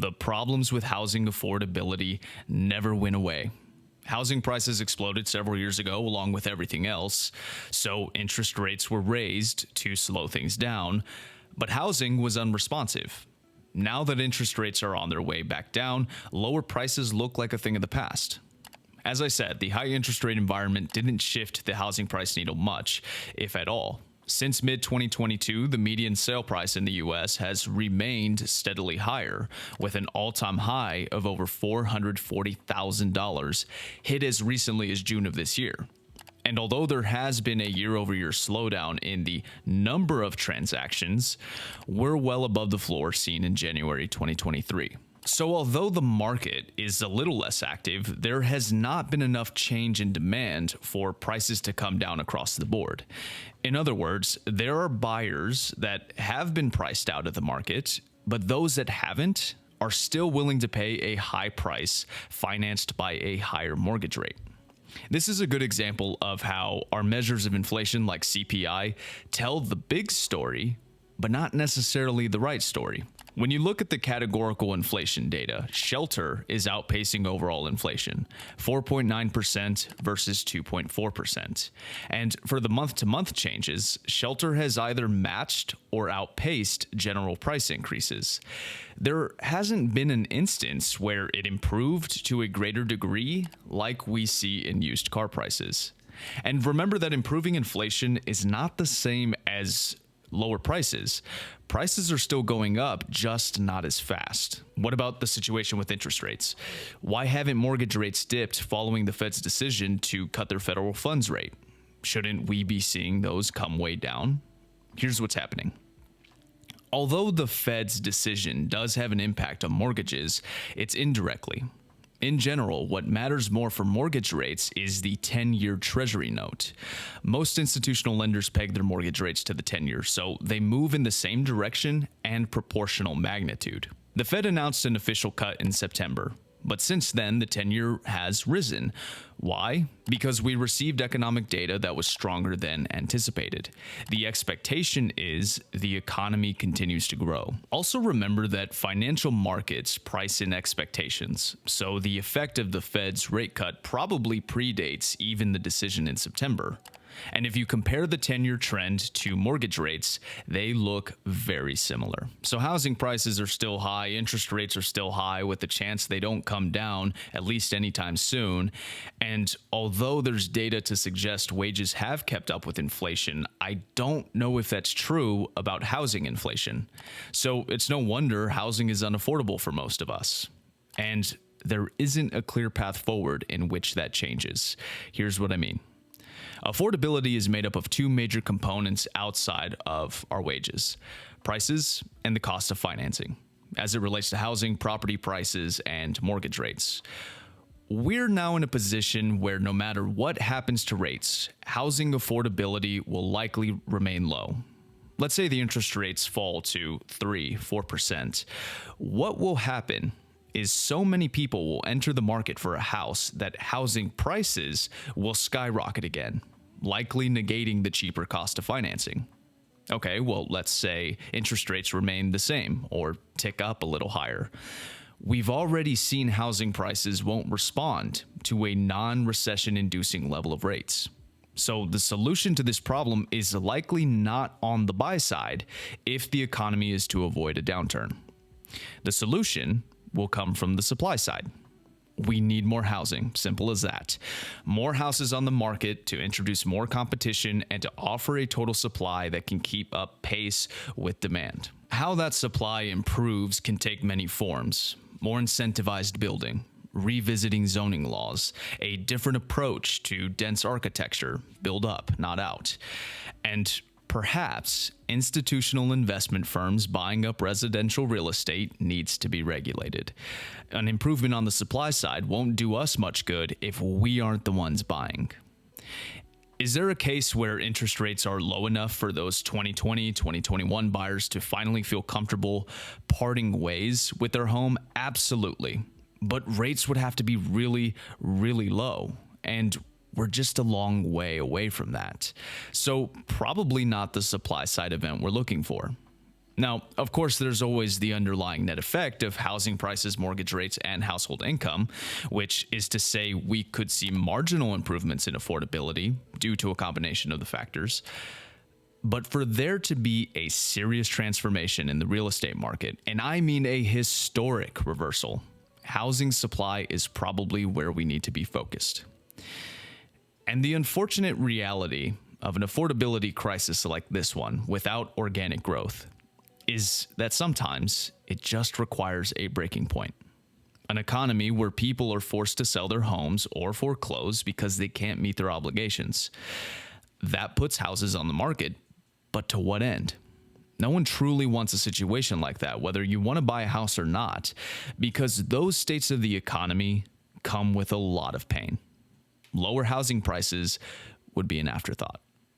the problems with housing affordability never went away. Housing prices exploded several years ago along with everything else, so interest rates were raised to slow things down, but housing was unresponsive. Now that interest rates are on their way back down, lower prices look like a thing of the past. As I said, the high interest rate environment didn't shift the housing price needle much, if at all. Since mid-2022, the median sale price in the U.S. has remained steadily higher, with an all-time high of over $440,000 hit as recently as June of this year. And although there has been a year-over-year slowdown in the number of transactions, we're well above the floor seen in January 2023. So although the market is a little less active, there has not been enough change in demand for prices to come down across the board. In other words, there are buyers that have been priced out of the market, but those that haven't are still willing to pay a high price financed by a higher mortgage rate. This is a good example of how our measures of inflation like CPI tell the big story, but not necessarily the right story. When you look at the categorical inflation data, shelter is outpacing overall inflation, 4.9% versus 2.4%. And for the month-to-month changes, shelter has either matched or outpaced general price increases. There hasn't been an instance where it improved to a greater degree like we see in used car prices. And remember that improving inflation is not the same as lower prices. Prices are still going up, just not as fast. What about the situation with interest rates? Why haven't mortgage rates dipped following the Fed's decision to cut their federal funds rate? Shouldn't we be seeing those come way down? Here's what's happening. Although the Fed's decision does have an impact on mortgages, it's indirectly. In general, what matters more for mortgage rates is the 10-year Treasury note. Most institutional lenders peg their mortgage rates to the 10-year, so they move in the same direction and proportional magnitude. The Fed announced an official cut in September, but since then, the 10-year has risen. Why? Because we received economic data that was stronger than anticipated. The expectation is the economy continues to grow. Also remember that financial markets price in expectations, so the effect of the Fed's rate cut probably predates even the decision in September. And if you compare the 10-year trend to mortgage rates, they look very similar. So housing prices are still high, interest rates are still high with the chance they don't come down at least anytime soon. And although there's data to suggest wages have kept up with inflation, I don't know if that's true about housing inflation. So it's no wonder housing is unaffordable for most of us. And there isn't a clear path forward in which that changes. Here's what I mean. Affordability is made up of two major components outside of our wages: prices and the cost of financing, as it relates to housing, property prices, and mortgage rates. We're now in a position where no matter what happens to rates, housing affordability will likely remain low. Let's say the interest rates fall to 3-4%. What will happen is so many people will enter the market for a house that housing prices will skyrocket again, likely negating the cheaper cost of financing. Okay, well, let's say interest rates remain the same or tick up a little higher. We've already seen housing prices won't respond to a non-recession inducing level of rates. So the solution to this problem is likely not on the buy side if the economy is to avoid a downturn. The solution will come from the supply side. We need more housing, simple as that. More houses on the market to introduce more competition and to offer a total supply that can keep up pace with demand. How that supply improves can take many forms: more incentivized building, revisiting zoning laws, a different approach to dense architecture, build up, not out, and perhaps institutional investment firms buying up residential real estate needs to be regulated. An improvement on the supply side won't do us much good if we aren't the ones buying. Is there a case where interest rates are low enough for those 2020, 2021 buyers to finally feel comfortable parting ways with their home? Absolutely. But rates would have to be really, really low. And we're just a long way away from that. So probably not the supply side event we're looking for. Now, of course, there's always the underlying net effect of housing prices, mortgage rates, and household income, which is to say we could see marginal improvements in affordability due to a combination of the factors. But for there to be a serious transformation in the real estate market, and I mean a historic reversal, housing supply is probably where we need to be focused. And the unfortunate reality of an affordability crisis like this one without organic growth is that sometimes it just requires a breaking point. An economy where people are forced to sell their homes or foreclose because they can't meet their obligations. That puts houses on the market, but to what end? No one truly wants a situation like that, whether you want to buy a house or not, because those states of the economy come with a lot of pain. Lower housing prices would be an afterthought.